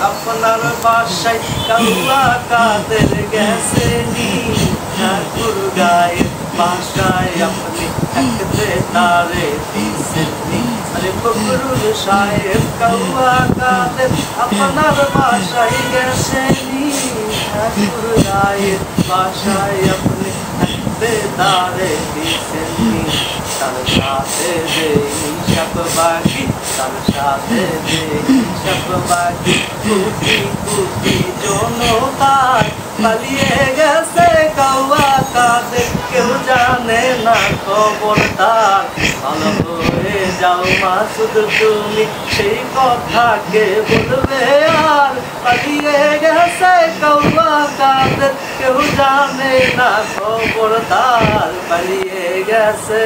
আপনার বাসায় কাউয়া কাদের গেছে নি ঠাকুর গায়ের বাসায় আপনি থাকতে তারে দিছেননি আরে ফখরুল সাহেব কাউয়া কাদের আপনার বাসায় গেছে নি ঠাকুর গায়ের বাসায় আপনি থাকতে তারে দিছেননি তার সাথে যে হিসাব বাকি তার সাথে যে হিসাব বাকি কোটি কোটি জনতার পালিয়ে গেছে কাউয়া কাদের কেউ জানে না খবর তার ভালো হয়ে যাও মাসুদ তুমি সেই কথাকে বলবে আর পালিয়ে গেছে কাউয়া কাদের কেউ জানে না খবর তার পালিয়ে গেছে।